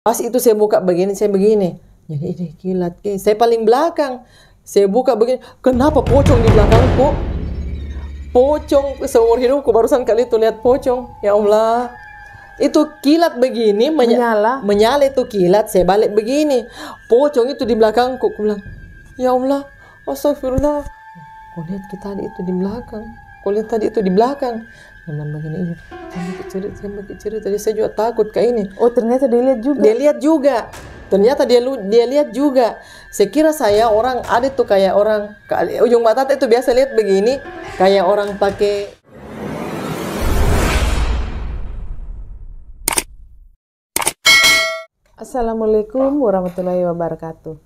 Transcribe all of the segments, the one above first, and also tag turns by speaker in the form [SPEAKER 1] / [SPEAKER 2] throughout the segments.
[SPEAKER 1] Pas itu saya buka begini, saya begini. Jadi ini kilat. Saya paling belakang. Saya buka begini. Kenapa pocong di belakangku? Pocong seumur hidupku barusan kali itu lihat pocong. Ya Allah. Itu kilat begini menyala itu kilat. Saya balik begini. Pocong itu di belakangku. Aku bilang, ya Allah, astagfirullah. Kau lihat kita tadi itu di belakang. Kau lihat tadi itu di belakang. Memang begini ini. Saya cerita. Tadi saya juga takut kayak ini.
[SPEAKER 2] Oh, ternyata dia lihat juga.
[SPEAKER 1] Dia lihat juga. Ternyata dia lihat juga. Saya kira saya orang ada tuh kayak orang ujung mata itu biasa lihat begini kayak orang pakai.
[SPEAKER 2] Assalamualaikum warahmatullahi wabarakatuh.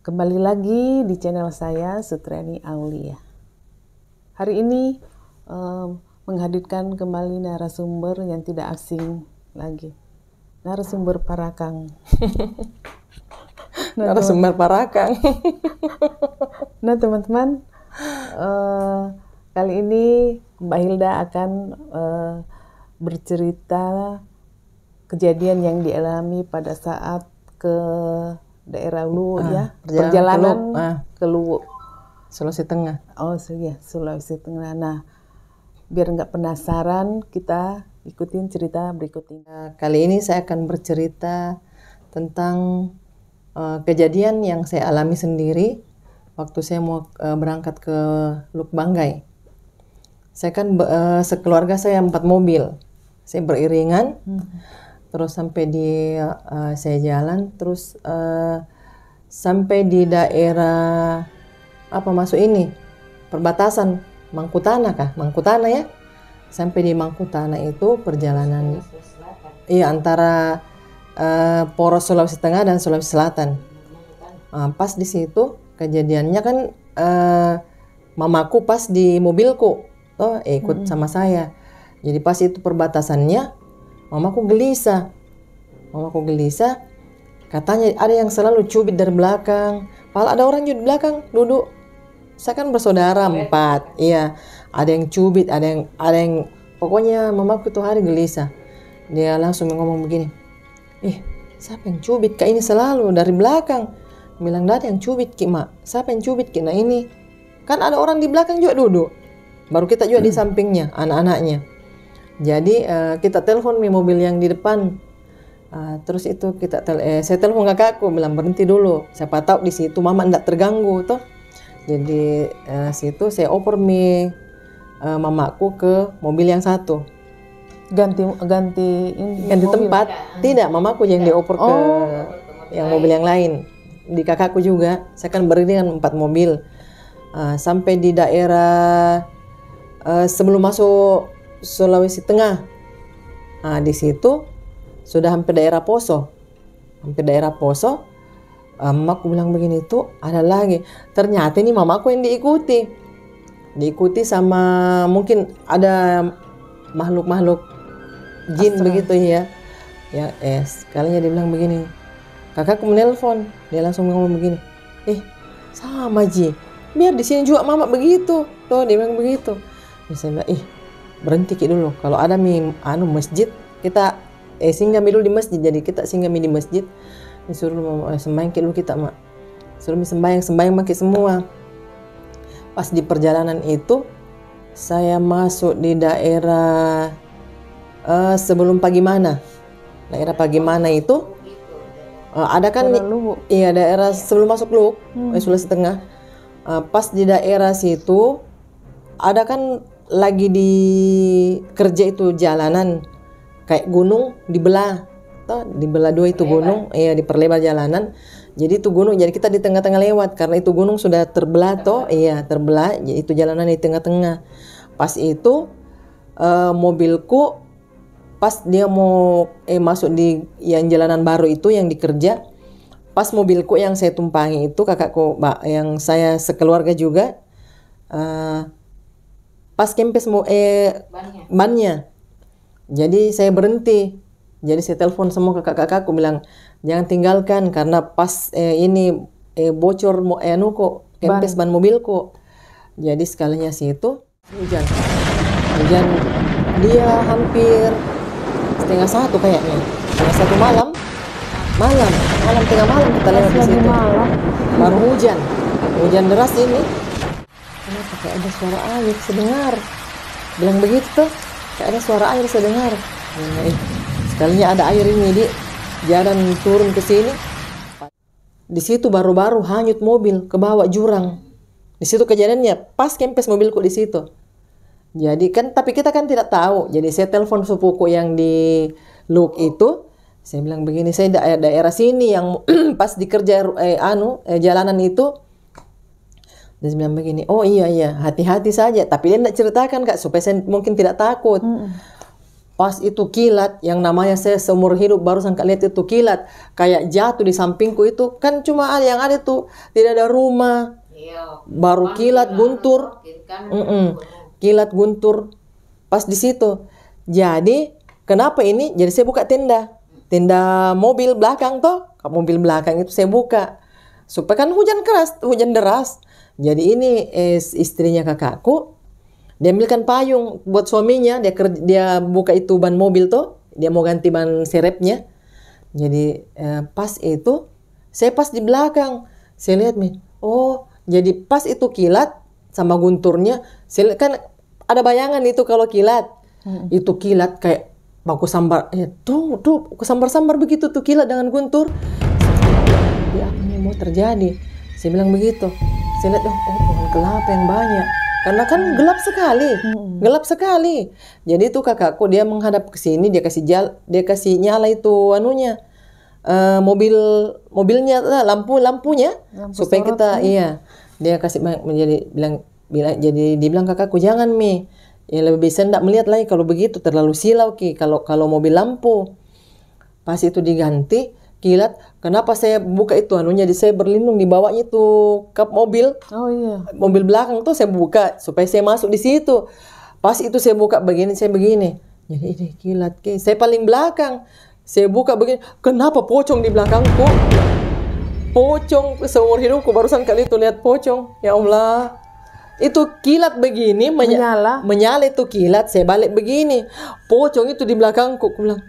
[SPEAKER 2] Kembali lagi di channel saya, Sutriani Aulia. Hari ini menghadirkan kembali narasumber yang tidak asing lagi. Narasumber Parakang.
[SPEAKER 1] Narasumber Parakang.
[SPEAKER 2] Nah teman-teman, kali ini Mbak Hilda akan bercerita kejadian yang dialami pada saat ke daerah Luwu ya, perjalanan ke Luwu,
[SPEAKER 1] Sulawesi Tengah.
[SPEAKER 2] Oh iya, Sulawesi Tengah. Nah, biar nggak penasaran, kita ikutin cerita berikut ini.
[SPEAKER 1] Kali ini saya akan bercerita tentang kejadian yang saya alami sendiri waktu saya mau berangkat ke Luk Banggai. Saya kan sekeluarga saya 4 mobil, saya beriringan. Terus sampai di saya jalan terus sampai di daerah masuk ini perbatasan Mangkutana Mangkutana ya. Sampai di Mangkutana itu perjalanan antara poros Sulawesi Tengah dan Sulawesi Selatan. Pas di situ kejadiannya kan mamaku pas di mobilku ikut sama saya. Jadi pas itu perbatasannya Mamaku gelisah, katanya ada yang selalu cubit dari belakang. Padahal ada orang juga di belakang duduk. Saya kan bersaudara 4, iya. Ada yang cubit, ada yang pokoknya mamaku tuh hari gelisah. Dia langsung ngomong begini, siapa yang cubit? Kak ini selalu dari belakang. Bilang ada yang cubit Ki Mak. Siapa yang cubit Ki? Nah ini kan ada orang di belakang juga duduk. Baru kita juga di sampingnya, anak-anaknya. Jadi kita telepon mobil yang di depan. Terus itu saya telepon kakakku bilang berhenti dulu. Siapa tahu di situ mama tidak terganggu toh. Jadi situ saya oper mamaku ke mobil yang satu.
[SPEAKER 2] Ganti
[SPEAKER 1] tempat. Tidak, mamaku yang dioper ke yang mobil yang lain. Di kakakku juga. Saya kan beriringan 4 mobil. Sampai di daerah sebelum masuk Sulawesi Tengah. Di situ sudah hampir daerah Poso. Mamaku bilang begini tuh ada lagi. Ternyata ini mamaku yang diikuti sama mungkin ada makhluk-makhluk jin Astra. Begitu ya. Sekalinya dia bilang begini. Kakakku menelpon, dia langsung ngomong begini. Sama Ji. Biar di sini juga mama begitu. Tuh dia bilang begitu. Saya bilang, berhenti dulu. Kalau ada masjid, kita singgah dulu di masjid. Jadi kita singgah di masjid. Disuruh sembahyang dulu kita, Mak. Suruh sembahyang makin semua. Pas di perjalanan itu, saya masuk di daerah sebelum Pagimana. Daerah Pagimana itu ada kan daerah sebelum masuk Luwu, Sulawesi Tengah. Pas di daerah situ ada kan lagi di kerja itu jalanan kayak gunung dibelah dua itu gunung diperlebar jalanan. Jadi itu gunung, jadi kita di tengah-tengah lewat karena itu gunung sudah terbelah terbelah, jadi itu jalanan di tengah-tengah. Pas itu mobilku pas dia mau masuk di yang jalanan baru itu yang dikerja, pas mobilku yang saya tumpangi itu kakakku yang saya sekeluarga juga pas kempes bannya. Jadi saya berhenti. Jadi saya telepon semua kakak-kakakku bilang jangan tinggalkan karena pas ini bocor kempes ban mobilku. Jadi sekalinya situ hujan dia hampir 1:30 kayaknya. 1:30 malam Malam, tengah malam kita lewat di situ. Baru hujan deras ini. Kenapa kayak ada suara air sedengar? Bilang begitu tuh, kayak ada suara air sedengar. Sekalinya ada air ini di jalan turun ke sini. Di situ baru-baru hanyut mobil ke bawah jurang. Di situ kejadiannya, pas kempes mobilku di situ. Jadi kan, tapi kita kan tidak tahu. Jadi saya telepon sepupu yang di Luk itu. Saya bilang begini, saya daerah sini yang pas dikerja jalanan itu. Dia bilang begini, oh iya, hati-hati saja. Tapi dia tidak ceritakan Kak, supaya saya mungkin tidak takut. Pas itu kilat, yang namanya saya seumur hidup baru sangka lihat itu kilat. Kayak jatuh di sampingku itu, kan cuma yang ada tuh, tidak ada rumah. Baru kilat guntur. Kilat guntur pas di situ. Jadi kenapa ini? Jadi saya buka tenda mobil belakang toh. Mobil belakang itu saya buka supaya kan hujan deras. Jadi ini istrinya kakakku, dia ambilkan payung buat suaminya. Dia buka itu ban mobil toh. Dia mau ganti ban serepnya. Jadi pas itu saya pas di belakang. Saya lihat oh jadi pas itu kilat sama gunturnya. Saya kan ada bayangan itu kalau kilat. Itu kilat kayak baku sambar. Tuh sambar-sambar begitu tuh kilat dengan guntur. Apa yang mau terjadi? Saya bilang begitu. Saya lihat pohon kelapa yang banyak. Karena kan gelap sekali. Jadi itu kakakku dia menghadap ke sini, dia kasih nyala itu mobilnya lampunya supaya kita dia kasih jadi dibilang kakakku jangan ya lebih bisa ndak melihat lagi kalau begitu terlalu silau kalau mobil lampu. Pas itu diganti kilat, kenapa saya buka itu jadi saya berlindung di bawahnya itu kap mobil. Mobil belakang tuh saya buka supaya saya masuk di situ. Pas itu saya buka begini. Jadi ini kilat saya paling belakang. Saya buka begini, kenapa pocong di belakangku? Pocong seumur hidupku barusan kali itu lihat pocong. Ya Allah. Itu kilat begini menyala itu kilat, saya balik begini. Pocong itu di belakangku. Aku bilang,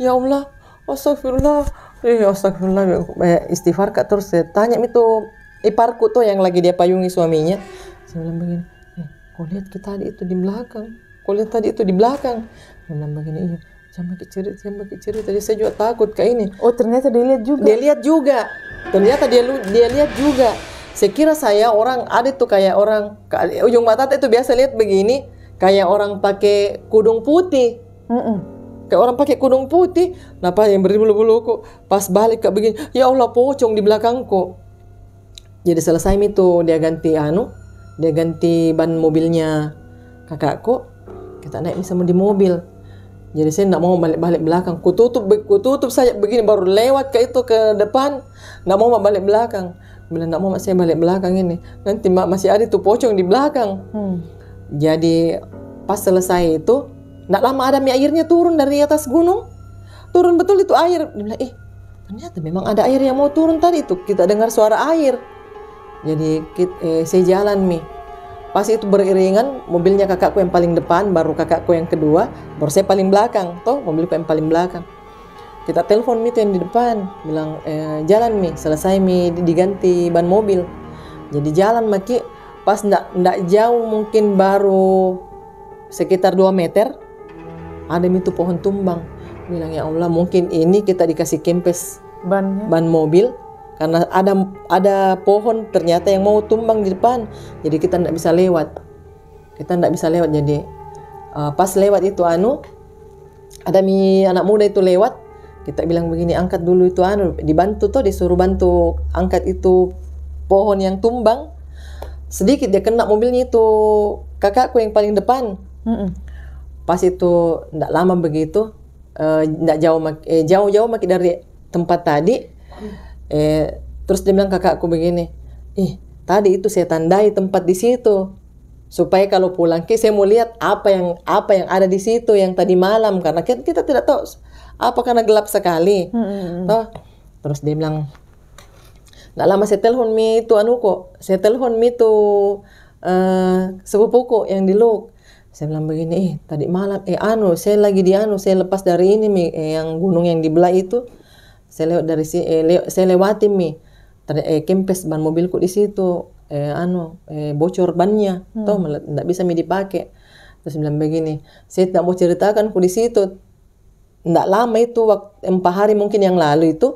[SPEAKER 1] "Ya Allah, astagfirullah." Astagfirullah, istighfar Kak. Terus saya tanya itu iparku tuh yang lagi dia payungi suaminya. Saya bilang begini, "Kau lihat tadi itu di belakang. Dia bilang begini, "Iya. Jangan pakai cerita. Tadi saya juga takut kayak ini."
[SPEAKER 2] Oh ternyata dia lihat juga.
[SPEAKER 1] Ternyata dia lihat juga. Saya kira saya orang ada tuh kayak orang ujung mata itu biasa lihat begini kayak orang pakai kudung putih. Kayak orang pakai kudung putih. Kenapa yang berbulu-bulu kok pas balik kayak begini? Ya Allah pocong di belakangku. Jadi selesai itu dia ganti ban mobilnya kakakku. Kita naik sama di mobil. Jadi saya tidak mau balik belakang. Kututup saya begini baru lewat ke depan. Tidak mau balik belakang. Bila tidak mau saya balik belakang ini. Nanti masih ada tuh pocong di belakang. Jadi pas selesai itu, tidak lama ada airnya turun dari atas gunung. Turun betul itu air. Dia bilang, ternyata memang ada air yang mau turun tadi itu. Kita dengar suara air. Jadi saya jalan Pas itu beriringan, mobilnya kakakku yang paling depan, baru kakakku yang kedua, baru saya paling belakang. Toh mobilku yang paling belakang. Kita telepon itu yang di depan, bilang jalan selesai diganti ban mobil. Jadi jalan pas ndak jauh mungkin baru sekitar 2 meter, ada itu pohon tumbang. Bilang ya Allah mungkin ini kita dikasih kempes ban mobil. Karena ada pohon ternyata yang mau tumbang di depan. Jadi kita tidak bisa lewat. Jadi pas lewat itu ada anak muda itu lewat. Kita bilang begini, angkat dulu itu dibantu disuruh bantu angkat itu pohon yang tumbang. Sedikit dia kena mobilnya itu kakakku yang paling depan. Pas itu tidak lama begitu, tidak jauh makin dari tempat tadi. Terus dia bilang kakakku begini, tadi itu saya tandai tempat di situ supaya kalau pulang saya mau lihat apa yang ada di situ yang tadi malam, karena kita tidak tahu karena gelap sekali. Terus dia bilang, nggak lama saya telepon itu sepupuku yang di Luk. Saya bilang begini, tadi malam saya lagi saya lepas dari ini yang gunung yang di belah itu. Saya lewat dari saya lewati mi, kempes ban mobilku di situ, bocor bannya, toh nggak bisa mi dipakai. Terus bilang begini, saya tidak mau ceritakan ku di situ. Nggak lama itu, 4 hari mungkin yang lalu itu,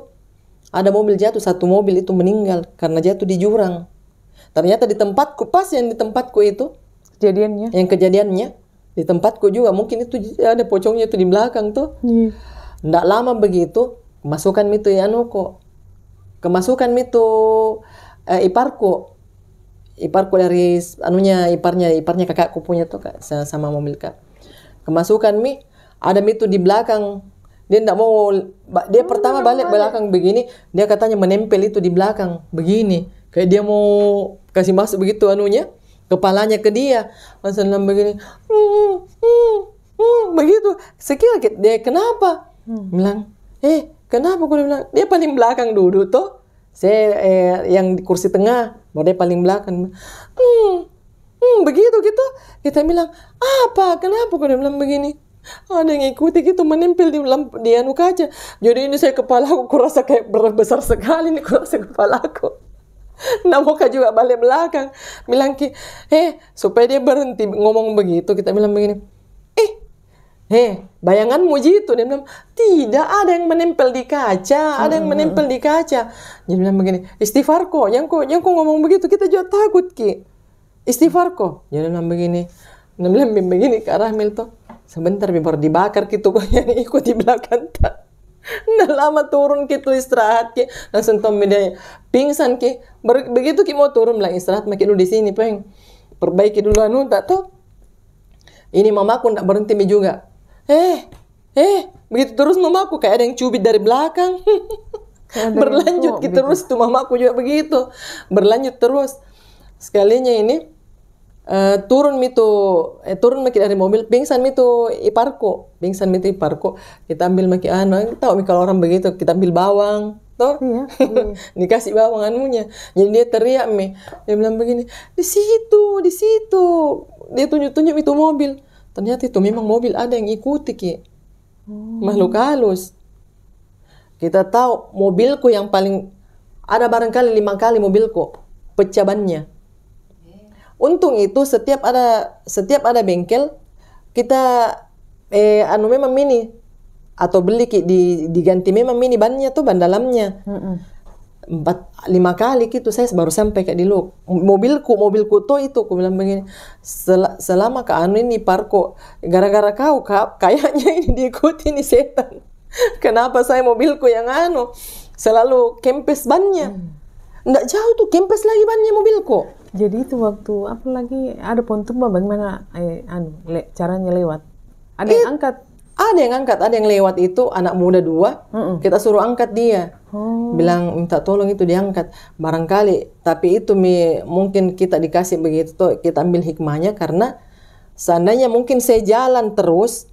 [SPEAKER 1] ada mobil jatuh, 1 mobil itu meninggal karena jatuh di jurang. Ternyata di tempatku, pas yang di tempatku itu, kejadiannya di tempatku juga, mungkin itu ada pocongnya itu di belakang tuh. Nggak lama begitu, kemasukan itu iparku dari iparnya kakakku punya tuh sama mobil kak. Kemasukan ada itu di belakang. Dia nggak mau, dia pertama balik belakang begini, dia katanya menempel itu di belakang begini, kayak dia mau kasih masuk begitu kepalanya ke dia. Langsung begini, begitu. Sekira dia kenapa? Bilang, kenapa? Aku bilang, dia paling belakang duduk toh. Saya yang di kursi tengah, dia paling belakang. Begitu gitu. Kita bilang, apa? Kenapa? Aku bilang begini. Ada yang ikuti gitu menempel di kaca. Jadi ini kepalaku kurasa kayak besar sekali nih kurasa kepalaku. Nggak mau juga balik belakang. Bilang supaya dia berhenti ngomong begitu. Kita bilang begini. Bayanganmu gitu. Dia bilang, tidak, ada yang menempel di kaca. Ada yang menempel di kaca. Dia bilang begini, istighfar kok. Yang kok ngomong begitu, kita juga takut, Ki. Istighfar kok. Dia bilang begini. Dia bilang begini ke Rahmil tuh. Sebentar, baru dibakar gitu kok yang ikut di belakang tak. Nggak lama turun gitu istirahat, Ki. Langsung Tommy dia pingsan, Ki. Begitu Ki mau turun, bilang istirahat, makin dulu di sini, Peng. Perbaiki dulu tak tuh. Ini mamaku nggak berhenti juga. Begitu terus mamaku kayak ada yang cubit dari belakang. Berlanjut gitu terus tuh mamaku juga begitu. Berlanjut terus. Sekalinya ini turun dari mobil, pingsan itu iparku. Kita ambil tahu kalau orang begitu, kita ambil bawang, toh. Iya. Dikasih bawang Jadi dia teriak dia bilang begini, di situ. Dia tunjuk-tunjuk itu mobil. Ternyata itu memang mobil ada yang ikuti, Ki. Makhluk halus. Kita tahu mobilku yang paling ada barangkali 5 kali mobilku pecah bannya. Untung itu setiap ada bengkel kita memang mini atau beli diganti memang mini bannya tuh ban dalamnya. 4-5 kali gitu saya baru sampai ke di mobilku tuh itu aku bilang begini, selama ini parko gara-gara kau kayaknya ini diikuti nih setan. Kenapa saya mobilku yang selalu kempes bannya. Nggak jauh tuh kempes lagi bannya mobilku.
[SPEAKER 2] Jadi itu waktu apa lagi ada pohon tumbang, bagaimana caranya lewat? Ada yang angkat?
[SPEAKER 1] Ada yang lewat itu anak muda 2, kita suruh angkat dia. Bilang minta tolong itu diangkat. Barangkali, tapi itu mungkin kita dikasih begitu tuh, kita ambil hikmahnya karena seandainya mungkin saya jalan terus,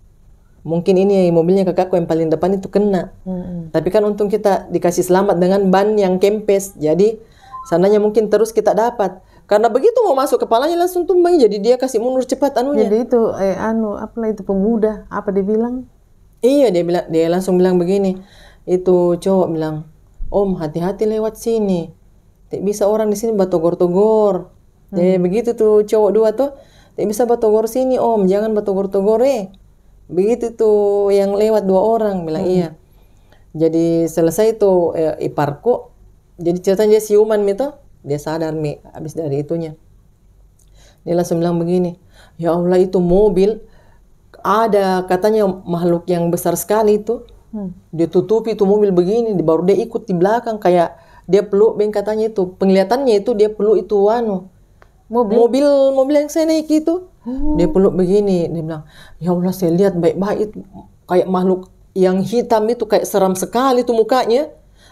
[SPEAKER 1] mungkin ini mobilnya kakakku yang paling depan itu kena. Tapi kan untung kita dikasih selamat dengan ban yang kempes. Jadi seandainya mungkin terus kita dapat. Karena begitu mau masuk kepalanya langsung tumbang, jadi dia kasih mundur cepat
[SPEAKER 2] Jadi itu apalah itu pemuda, apa dia bilang?
[SPEAKER 1] Iya, dia langsung bilang begini. Itu cowok bilang, "Om, hati-hati lewat sini. Tidak bisa orang di sini batogor-togor." Begitu tuh cowok 2 tuh, "Tidak bisa batogor sini, Om. Jangan batogor-togor Begitu tuh yang lewat 2 orang bilang iya. Jadi selesai itu iparku. Jadi ceritanya dia siuman itu. Dia sadar habis dari itunya. Dia langsung bilang begini, ya Allah itu mobil ada katanya makhluk yang besar sekali itu. Dia tutupi itu mobil begini, baru dia ikut di belakang kayak dia peluk katanya itu. Penglihatannya itu dia peluk itu mobil yang saya naik itu. Dia peluk begini, dia bilang, ya Allah saya lihat baik-baik itu kayak makhluk yang hitam itu kayak seram sekali itu mukanya.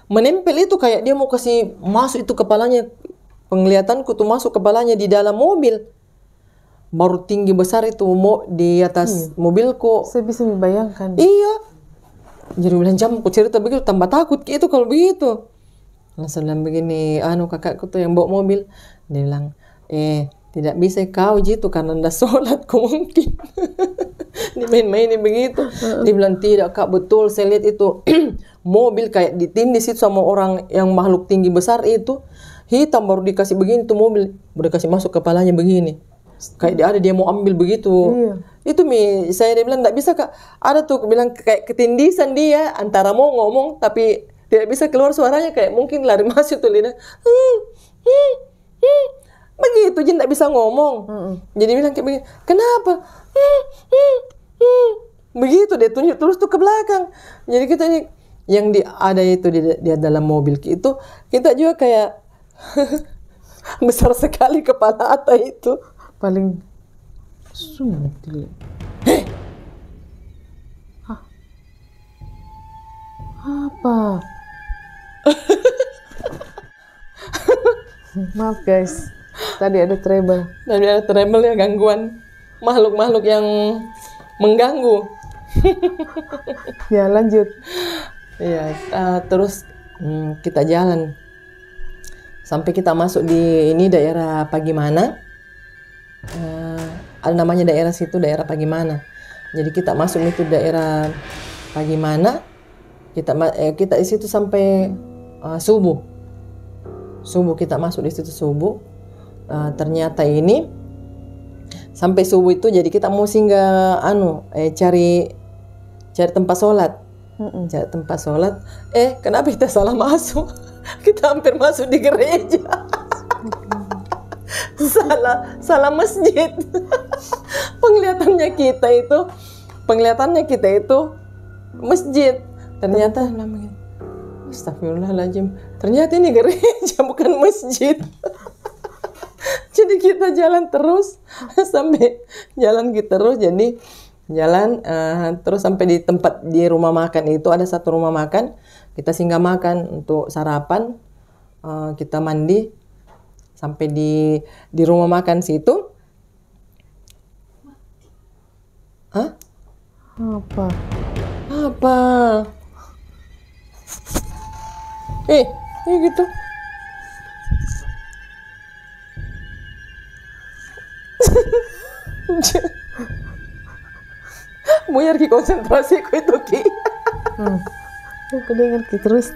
[SPEAKER 1] Menempel itu kayak dia mau kasih masuk itu kepalanya, penglihatanku tuh masuk kepalanya di dalam mobil. Baru tinggi besar itu di atas mobilku.
[SPEAKER 2] Saya bisa membayangkan.
[SPEAKER 1] Iya. Jadi bilang aku cerita begitu tambah takut itu kalau begitu. Langsung bilang begini, kakakku tuh yang bawa mobil, dia bilang, tidak bisa kau gitu karena ndak sholat kau mungkin. Dimain-mainin begitu. Dia bilang tidak kak, betul saya lihat itu mobil kayak ditindis itu sama orang yang makhluk tinggi besar itu, hitam baru dikasih begini tuh mobil, baru dikasih masuk kepalanya begini. Kayak dia mau ambil begitu. Iya. Itu saya dia bilang nggak bisa kak. Ada tuh bilang kayak ketindisan dia antara mau ngomong tapi tidak bisa keluar suaranya, kayak mungkin lari masuk tuh lidah. Begitu jadi nggak bisa ngomong. Jadi bilang kayak begini. Kenapa? Begitu dia tunjuk terus tuh ke belakang. Jadi kita ini yang ada itu di dalam mobil itu, kita juga kayak besar sekali kepala Atta itu.
[SPEAKER 2] Paling sulit. Hah? Apa? Maaf guys, tadi ada trouble.
[SPEAKER 1] Tadi ada trouble ya, gangguan makhluk-makhluk yang mengganggu.
[SPEAKER 2] Ya lanjut.
[SPEAKER 1] Iya, terus kita jalan sampai kita masuk di ini daerah Pagimana. Ada namanya daerah situ, daerah Pagimana. Jadi kita masuk itu daerah Pagimana. Kita di situ sampai subuh. Subuh kita masuk di situ subuh. Ternyata ini sampai subuh itu jadi kita mau singgah cari tempat sholat. Cari tempat sholat. Kenapa kita salah masuk? Kita hampir masuk di gereja. salah masjid. Penglihatannya kita itu masjid. Ternyata namanya astagfirullahaladzim. Ternyata ini gereja bukan masjid. Jadi kita jalan terus sampai jadi jalan terus sampai di tempat di rumah makan itu, ada satu rumah makan. Kita singgah makan untuk sarapan. Kita mandi sampai di rumah makan situ. Hah? Apa? Gitu. Buyar ki konsentrasi ku itu ki.
[SPEAKER 2] Aku dengar ki terus.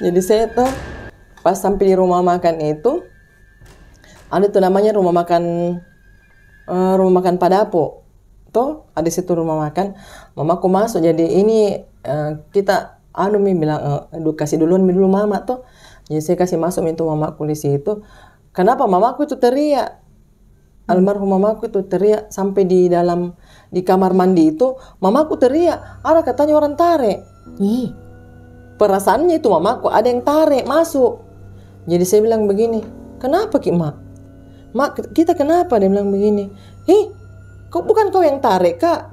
[SPEAKER 1] Jadi saya tuh pas sampai di rumah makan itu, ada tuh namanya rumah makan Padapo. Tuh ada situ rumah makan. Mamaku masuk, jadi ini kita bilang kasih duluan dulu mama tuh. Jadi saya kasih masuk itu mamaku di situ. Kenapa mamaku itu teriak? Almarhum mamaku itu teriak sampai di kamar mandi itu, mamaku teriak, ada katanya orang tarik. Perasaannya itu mamaku ada yang tarik masuk. Jadi saya bilang begini, kenapa ki mak? Mak, kita kenapa? Dia bilang begini, bukan kau yang tarik kak?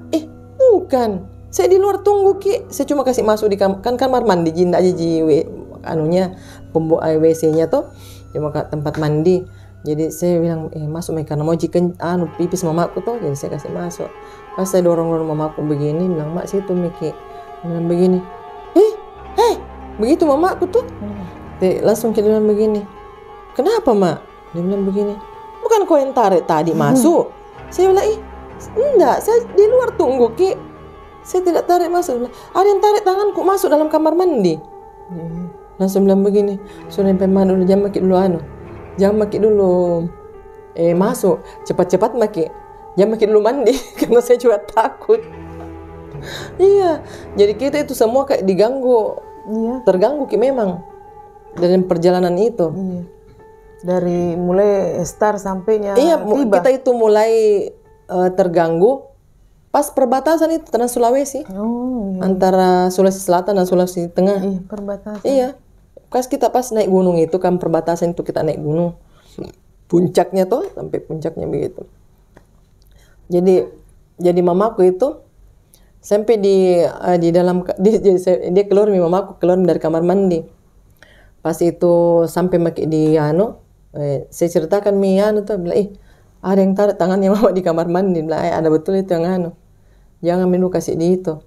[SPEAKER 1] Bukan, saya di luar tunggu ki. Saya cuma kasih masuk di kamar mandi, jinda aja WC-nya tuh cuma tempat mandi. Jadi saya bilang masuk karena mau jikan pipis mamaku tuh, jadi saya kasih masuk. Pas saya dorong mamaku begini, bilang mak situ Miki, bilang begini, begitu mamaku tuh, langsung dia bilang begini, kenapa mak? Dia bilang begini, bukan kau yang tarik tadi masuk? Saya bilang enggak, saya di luar tunggu ki, saya tidak tarik masuk. Ada yang tarik tanganku masuk dalam kamar mandi. Langsung bilang begini, sudah pemanu dulu, jangan maki dulu masuk, cepat-cepat maki, jangan maki dulu mandi. Karena saya juga takut. Iya, jadi kita itu semua kayak diganggu, terganggu ki memang dari perjalanan itu.
[SPEAKER 2] Dari mulai start sampainya
[SPEAKER 1] tiba. Kita itu mulai terganggu pas perbatasan itu Trans Sulawesi. Antara Sulawesi Selatan dan Sulawesi Tengah.
[SPEAKER 2] Perbatasan.
[SPEAKER 1] Iya. Kita pas naik gunung itu kan perbatasan itu, kita naik gunung. Puncaknya tuh sampai puncaknya begitu. Jadi mamaku itu sampai di dalam dia keluar, mamaku keluar dari kamar mandi. Pas itu sampai di saya ceritakan tuh bilang ada yang tarik tangannya mama di kamar mandi. Bilang ada betul itu yang jangan dulu kasih di itu.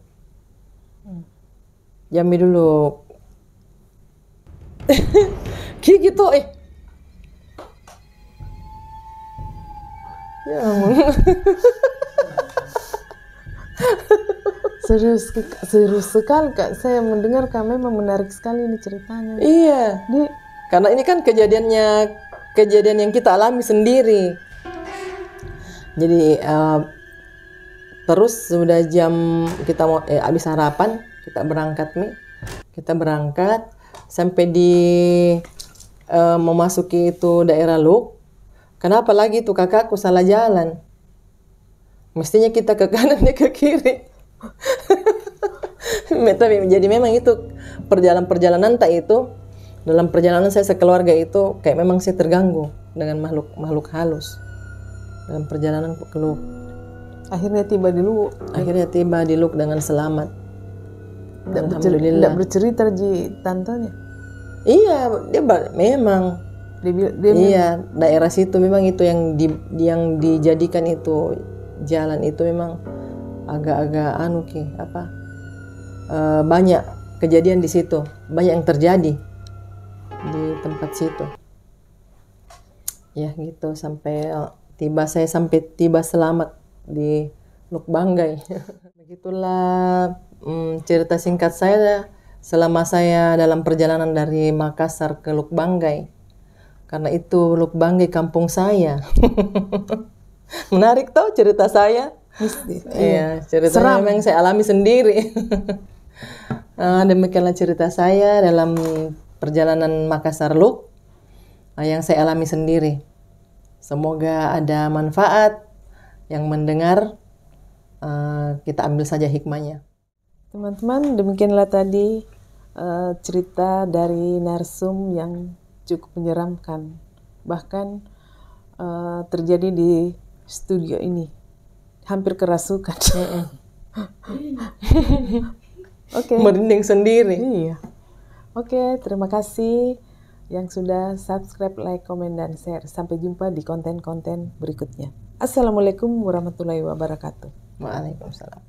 [SPEAKER 1] Jangan dulu Kayak gitu ya ampun.
[SPEAKER 2] Serius sekali Kak, saya mendengar Kak, memang menarik sekali ini ceritanya.
[SPEAKER 1] Iya, karena ini kan kejadian yang kita alami sendiri. Jadi terus sudah jam kita mau habis sarapan, kita berangkat sampai di memasuki itu daerah Luk. Kenapa lagi tuh kakakku salah jalan? Mestinya kita ke kanan, dia ke kiri. Tapi jadi memang itu perjalanan tak itu, dalam perjalanan saya sekeluarga itu kayak memang saya terganggu dengan makhluk halus dalam perjalanan ke Luk.
[SPEAKER 2] Akhirnya tiba di
[SPEAKER 1] Luk dengan selamat.
[SPEAKER 2] Alhamdulillah. Tidak bercerita di tantenya?
[SPEAKER 1] Iya, dia memang iya, daerah situ memang itu yang dijadikan itu jalan itu memang agak-agak banyak kejadian di situ, banyak yang terjadi di tempat situ. Ya gitu sampai tiba selamat di Luk Banggai. Begitulah cerita singkat saya selama saya dalam perjalanan dari Makassar ke Luk Banggai. Karena itu Luk Banggai kampung saya. Menarik tau cerita saya. Iya, ceritanya memang saya alami sendiri. Demikianlah cerita saya dalam perjalanan Makassar Luk yang saya alami sendiri. Semoga ada manfaat yang mendengar, kita ambil saja hikmahnya.
[SPEAKER 2] Teman-teman, demikianlah tadi cerita dari narsum yang cukup menyeramkan, bahkan terjadi di studio ini, hampir kerasukan. Oke.
[SPEAKER 1] Merinding sendiri.
[SPEAKER 2] Iya. Oke, terima kasih yang sudah subscribe, like, komen, dan share. Sampai jumpa di konten-konten berikutnya. Assalamualaikum warahmatullahi wabarakatuh.
[SPEAKER 1] Waalaikumsalam.